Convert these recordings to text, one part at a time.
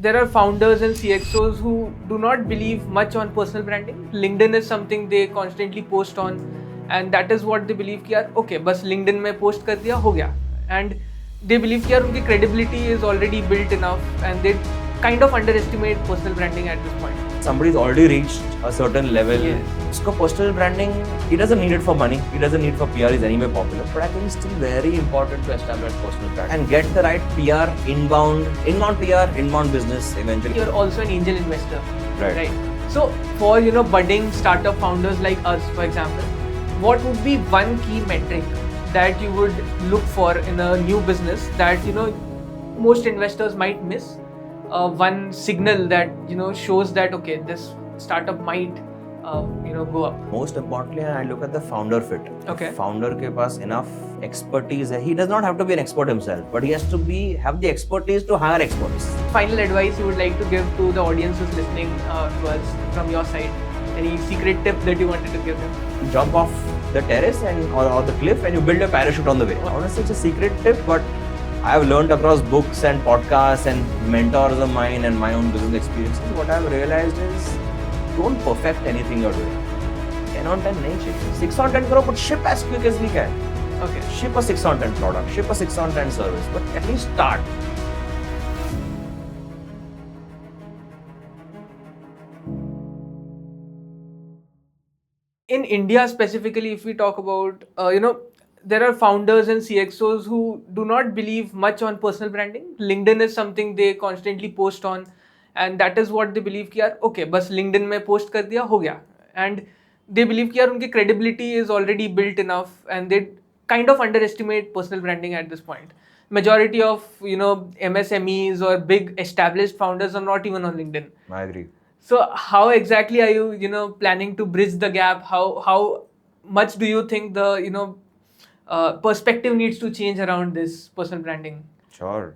there are founders and CXOs who do not believe much on personal branding. LinkedIn is something they constantly post on, and that is what they believe कि यार okay बस LinkedIn में post कर दिया हो गया, and they believe कि यार उनकी credibility is already built enough, and they kind of underestimate personal branding at this point. Somebody's already reached a certain level. Yes. Usko personal branding, he doesn't need it for money, he doesn't need for PR, he's anyway popular. But I think it's still very important to establish personal brand and get the right PR, inbound PR, inbound business eventually. You're also an angel investor, Right. So for budding startup founders like us, for example, what would be one key metric that you would look for in a new business that most investors might miss? One signal that shows that okay, this startup might go up. Most importantly, I look at the founder fit. Okay. If founder के पास enough expertise है, he does not have to be an expert himself, but he has to have the expertise to hire experts. Final advice you would like to give to the audience who's listening to us from your side? Any secret tip that you wanted to give them? Jump off the terrace or the cliff and you build a parachute on the way. Honestly, it's a secret tip, but I have learned across books and podcasts and mentors of mine and my own business experiences. What I've realized is don't perfect anything you're doing. 10 on 10 nahi chahiye. 6 on 10 karo, but ship as quick as we can. Okay. Ship a 6 on 10 product, ship a 6 on 10 service, but at least start. In India specifically, if we talk about, there are founders and CXOs who do not believe much on personal branding. LinkedIn is something they constantly post on, and that is what they believe कि यार okay बस LinkedIn में post कर दिया हो गया, and they believe कि यार उनकी credibility is already built enough, and they kind of underestimate personal branding at this point. Majority of MSMEs or big established founders are not even on LinkedIn. I agree. So how exactly are you planning to bridge the gap? How much do you think the perspective needs to change around this personal branding? Sure.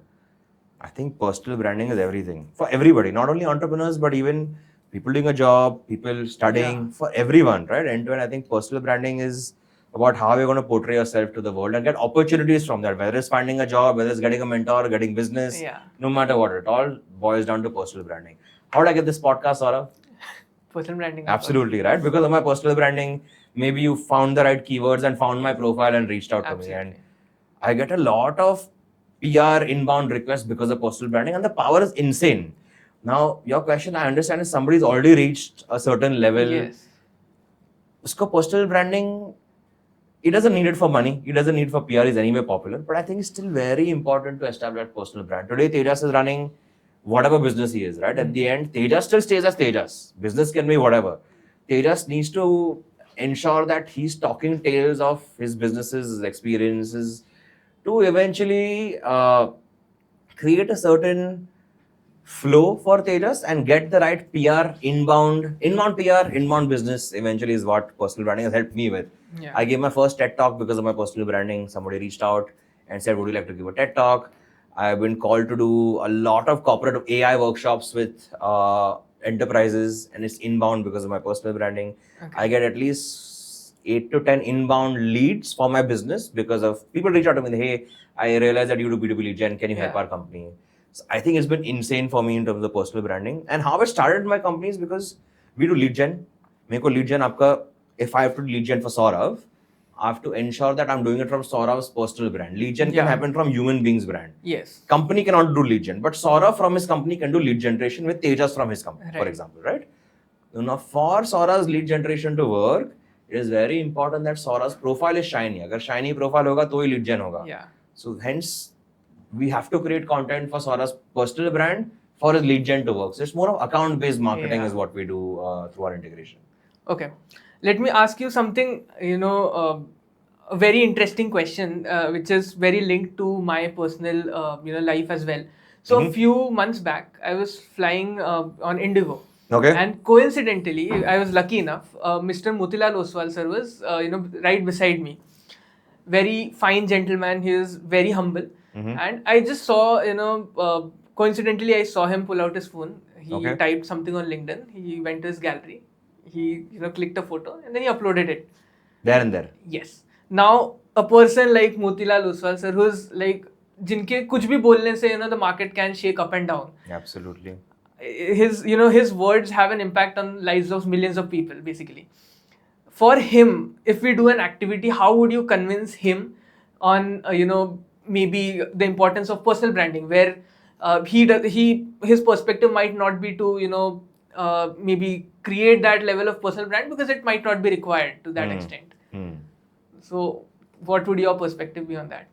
I think personal branding is everything for everybody, not only entrepreneurs, but even people doing a job, people studying, for everyone, right? End to end, I think personal branding is about how you're going to portray yourself to the world and get opportunities from that, whether it's finding a job, whether it's getting a mentor, getting business, no matter what, it all boils down to personal branding. How did I get this podcast, Sourabh? Personal branding. Absolutely, right? Because of my personal branding, maybe you found the right keywords and found my profile and reached out to me. And I get a lot of PR inbound requests because of personal branding, and the power is insane. Now, your question, I understand, is somebody's already reached a certain level. Yes. Usko personal branding, he doesn't need it for money, he doesn't need for PR, he's anyway popular. But I think it's still very important to establish personal brand. Today, Tejas is running whatever business he is, right? At the end, Tejas still stays as Tejas. Business can be whatever. Tejas needs to ensure that he's talking tales of his businesses, his experiences, to eventually create a certain flow for Tejas and get the right PR, inbound PR, inbound business eventually is what personal branding has helped me with. Yeah. I gave my first TED talk because of my personal branding. Somebody reached out and said, would you like to give a TED talk? I've been called to do a lot of corporate AI workshops with enterprises, and it's inbound because of my personal branding. Okay. I get at least 8 to 10 inbound leads for my business because of people reach out to me, hey, I realize that you do B2B lead gen, can you help our company? So I think it's been insane for me in terms of personal branding. And how I started my company is because we do lead gen. Meko lead gen, if I have to lead gen for Sourabh, I have to ensure that I'm doing it from Saurabh's personal brand. Lead gen can happen from human beings' brand. Yes. Company cannot do lead gen, but Sourabh from his company can do lead generation with Tejas from his company, for example, right? Now, for Saurabh's lead generation to work, it is very important that Saurabh's profile is shiny. Agar shiny profile hoga, to hi lead gen hoga. Yeah. So hence, we have to create content for Saurabh's personal brand for his lead gen to work. So it's more of account-based marketing is what we do through our integration. Okay. Let me ask you something, a very interesting question, which is very linked to my personal, life as well. So a few months back, I was flying on Indigo. Okay. And coincidentally, I was lucky enough, Mr. Motilal Oswal sir was, right beside me. Very fine gentleman. He is very humble. And I just saw, coincidentally, I saw him pull out his phone. He typed something on LinkedIn. He went to his gallery. He, clicked a photo and then he uploaded it. There and there. Yes. Now, a person like Motilal Oswal sir, who's like जिनके कुछ भी बोलने से the market can shake up and down. Absolutely. His words have an impact on lives of millions of people basically. For him, if we do an activity, how would you convince him on maybe the importance of personal branding, where his perspective might not be to maybe create that level of personal brand because it might not be required to that extent. So what would your perspective be on that?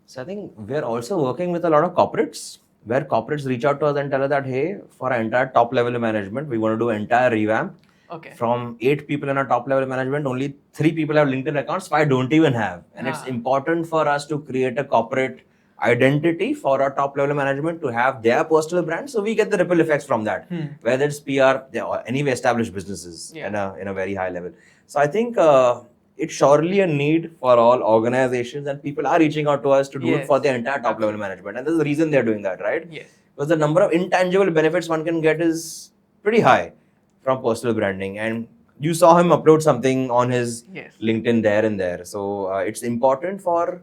So I think we're also working with a lot of corporates, where corporates reach out to us and tell us that, hey, for our entire top level management, we want to do an entire revamp. Okay. From 8 people in our top level management, only 3 people have LinkedIn accounts, 5 don't even have. And it's important for us to create a corporate identity for our top level management to have their personal brand. So we get the ripple effects from that, whether it's PR, or anyway established businesses in a very high level. So I think it's surely a need for all organizations, and people are reaching out to us to do it for their entire top level management. And there's a reason they're doing that, right? Yes. Because the number of intangible benefits one can get is pretty high from personal branding. And you saw him upload something on his LinkedIn there and there. So it's important for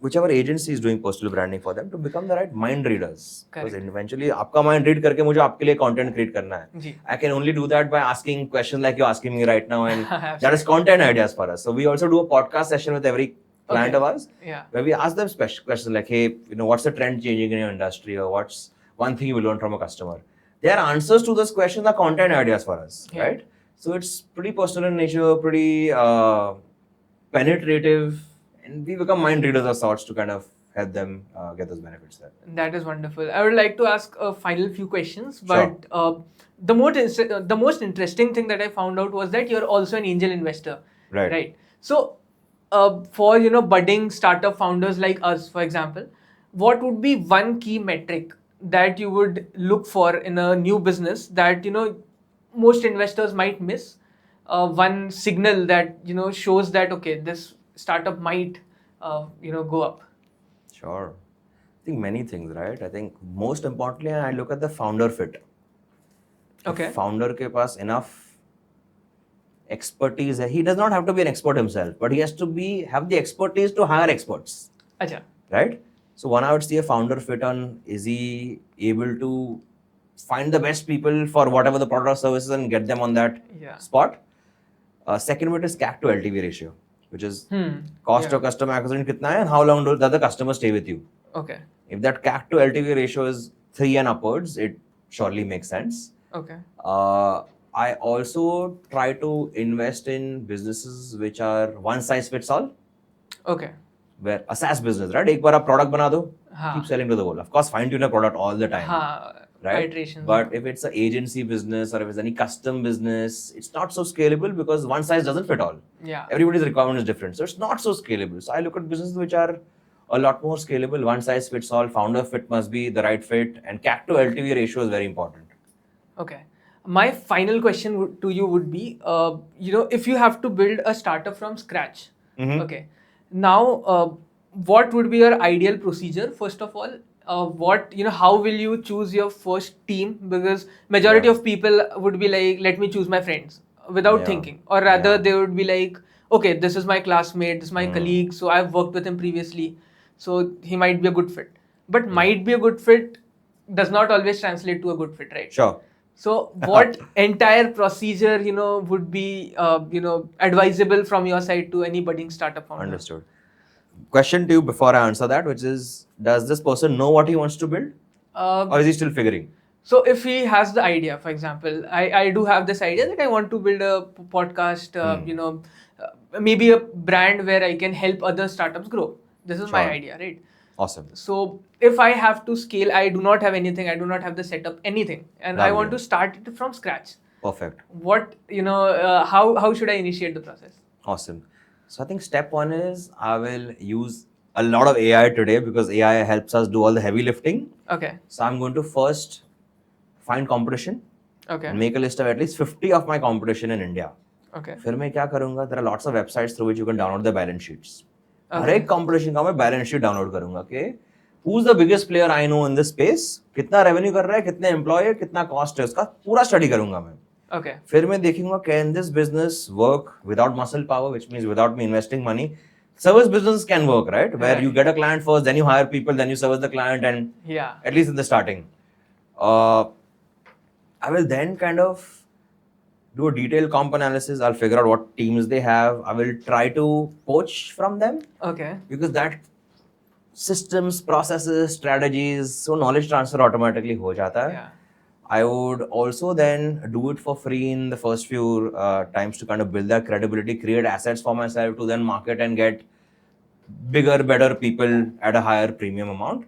whichever agency is doing personal branding for them to become the right mind readers. Because eventually, आपका mind read करके मुझे आपके लिए content create करना है. I can only do that by asking questions like you're asking me right now, and that is content ideas for us. So we also do a podcast session with every client of ours, where we ask them special questions like, hey, what's the trend changing in your industry, or what's one thing you learn from a customer. Their answers to those questions are content ideas for us, right? So it's pretty personal in nature, pretty penetrative, and we become mind readers of sorts to kind of help them get those benefits there. That is wonderful. I would like to ask a final few questions, but the most interesting thing that I found out was that you're also an angel investor, right? So for budding startup founders like us, for example, what would be one key metric that you would look for in a new business that most investors might miss? One signal that shows that okay, this startup might go up. Sure. I think many things, right? I think most importantly, I look at the founder fit. Okay. The founder ke paas enough expertise. He does not have to be an expert himself, but he has to have the expertise to hire experts. Acha. Right? So one, I would see a founder fit on, is he able to find the best people for whatever the product or services and get them on that spot? Second bit is CAC to LTV ratio, which is cost of customer acquisition kitna hai and how long does the customer stay with you. Okay. If that CAC to LTV ratio is 3 and upwards, it surely makes sense. Okay. I also try to invest in businesses which are one size fits all. Okay. Where a SaaS business, right? एक बार आप product बना दो, keep selling to the world. Of course, fine tune a product all the time, right? Iterations. But if it's an agency business or if it's any custom business, it's not so scalable because one size doesn't fit all. Yeah. Everybody's requirement is different, so it's not so scalable. So I look at businesses which are a lot more scalable. One size fits all. Founder fit must be the right fit, and CAC to LTV ratio is very important. Okay. My final question to you would be, if you have to build a startup from scratch, okay. Now, what would be your ideal procedure? First of all, how will you choose your first team? Because majority of people would be like, let me choose my friends without thinking, or rather they would be like, okay, this is my classmate, this is my colleague, so I've worked with him previously, so he might be a good fit. But might be a good fit does not always translate to a good fit, right? Sure. So what entire procedure, would be, advisable from your side to any budding startup founder? Understood. Question to you before I answer that, which is, does this person know what he wants to build? Or is he still figuring? So if he has the idea, for example, I do have this idea that I want to build a podcast, maybe a brand where I can help other startups grow. This is my idea, right? Awesome. So if I have to scale, I do not have anything, I do not have the setup, anything, and I want to start it from scratch. Perfect. What, how should I initiate the process? Awesome. So I think step one is I will use a lot of AI today because AI helps us do all the heavy lifting. Okay. So I'm going to first find competition. Okay. And make a list of at least 50 of my competition in India. Okay. फिर मैं क्या करूँगा? There are lots of websites through which you can download the balance sheets. हर एक competition का मैं balance sheet download करूँगा कि who's the biggest player I know in this space, कितना revenue कर रहा है, कितने employee है, कितना cost है उसका, पूरा study करूँगा मैं. Okay. फिर मैं देखूंगा can this business work without muscle power, which means without me investing money. service business can work, right? Where you Right. get a client first, then you hire people, then you service the client, and Yeah. at least in the starting. I will then kind of do a detailed comp analysis. I'll figure out what teams they have. I will try to poach from them. Okay. Because that systems, processes, strategies, so knowledge transfer automatically ho jata hai. Yeah. I would also then do it for free in the first few times to kind of build that credibility, create assets for myself to then market and get bigger, better people at a higher premium amount.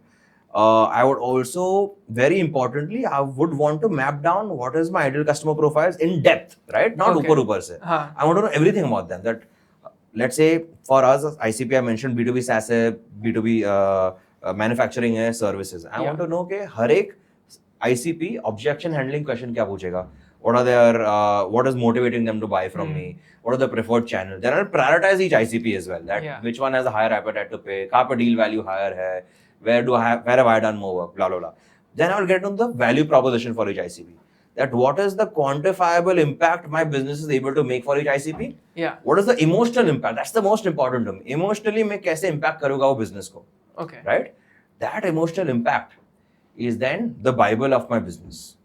I would also, very importantly, I would want to map down what is my ideal customer profiles in depth, right? Not Okay. upar se. Huh. I want to know everything about them. That, let's say, for us, ICP, I mentioned B2B SaaS hai, B2B manufacturing hai, services. I want to know कि हर एक ICP objection handling question क्या पूछेगा? What are their, what is motivating them to buy from me? What are the preferred channels? Then I'll prioritize each ICP as well. That which one has a higher appetite to pay, कहाँ पे deal value higher है, where have I done more work, blah blah blah. Then I'll get on the value proposition for each ICP. That what is the quantifiable impact my business is able to make for each ICP? Yeah. What is the emotional impact? That's the most important to me. Emotionally, मैं कैसे impact करूँगा वो business को? Okay. Right? That emotional impact is then the Bible of my business.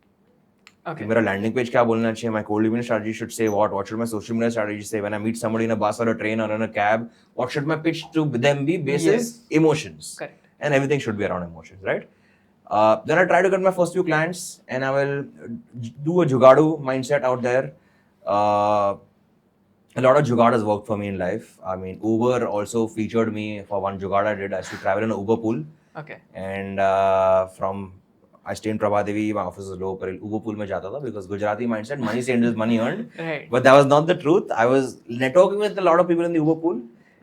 Okay. मेरा landing page क्या बोलना चाहिए? My cold email strategy should say what? What should my social media strategy say? When I meet somebody in a bus or a train or in a cab, what should my pitch to them be? Basis emotions. Correct. And everything should be around emotions, right? Then I try to get my first few clients and I will do a jugadu mindset out there. A lot of jugaad has worked for me in life. I mean, Uber also featured me for one jugaad I did. I used to travel in an Uber pool. Okay. And I stay in Prabhadevi, my office is low, but Uber pool mein jata tha because Gujarati mindset, money saved is money earned. Right. But that was not the truth. I was networking with a lot of people in the Uber pool.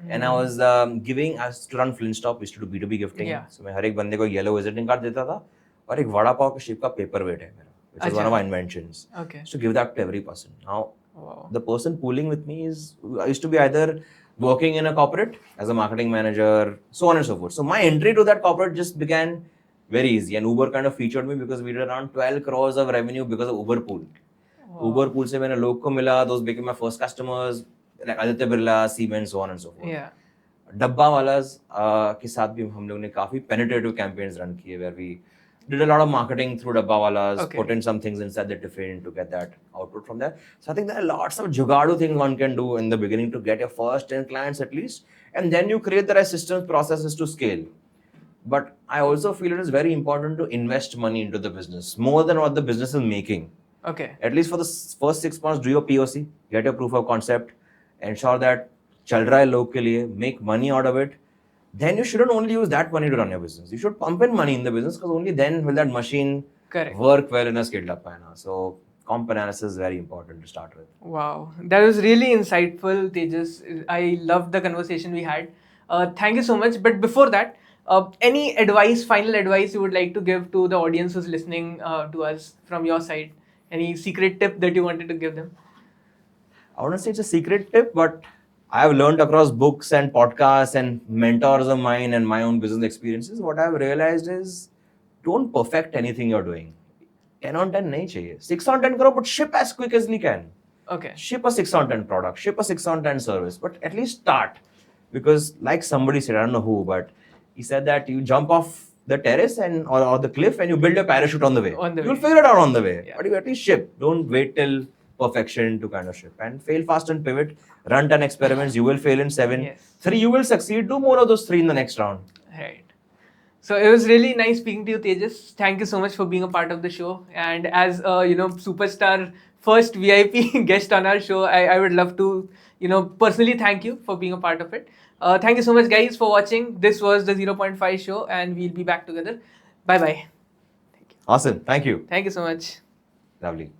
And I was giving, I used to run Flintstop, we used to do B2B gifting. Yeah. So मैं हर एक बंदे को yellow visiting card देता था और एक वड़ा पाव के shape का paperweight है मेरा, which is one of my inventions. Okay. So give that to every person. Now, Wow. the person pooling with me I used to be either working in a corporate as a marketing manager, so on and so forth. So my entry to that corporate just began very easy, and Uber kind of featured me because we did around 12 crores of revenue because of Uber pool. Wow. Uber pool se मैंने लोग को मिला, those became my first customers, like Aditya Birla, Siemens, so on and so forth. Yeah. डब्बा वालास के साथ भी हम लोगों ने काफी penetrative campaigns run किए where we did a lot of marketing through dabba walas, put in some things inside the tiffin to get that output from there. So I think there are lots of jugadu things one can do in the beginning to get your first 10 clients at least, and then you create the right systems, processes to scale. But I also feel it is very important to invest money into the business more than what the business is making. Okay. At least for the first 6 months, do your POC, get your proof of concept, ensure that chal raha hai log ke liye, make money out of it. Then you shouldn't only use that money to run your business. You should pump in money in the business because only then will that machine work well in a scaled up manner. So comp analysis is very important to start with. Wow, that was really insightful, Tejas. I loved the conversation we had. Thank you so much. But before that, any advice, final advice you would like to give to the audience who's listening to us from your side? Any secret tip that you wanted to give them? I wouldn't say it's a secret tip, but I have learned across books and podcasts and mentors of mine and my own business experiences. What I've realized is don't perfect anything you're doing. 10 on 10 nahi chahiye. 6 on 10 karo, but ship as quick as you can. Okay. Ship a 6 on 10 product, ship a 6 on 10 service, but at least start. Because like somebody said, I don't know who, but he said that you jump off the terrace and or the cliff and you build a parachute on the way. You'll figure it out on the way. Yeah. But you at least ship. Don't wait till perfection to kind of ship, and fail fast and pivot. Run 10 experiments, you will fail in 7. Yes. 3 you will succeed. Do more of those 3 in the next round. Right. So it was really nice speaking to you, Tejas. Thank you so much for being a part of the show. And as superstar first VIP guest on our show, I would love to personally thank you for being a part of it. Thank you so much, guys, for watching. This was the 0.5 show, and we'll be back together. Bye bye. Awesome. Thank you. Thank you so much. Lovely.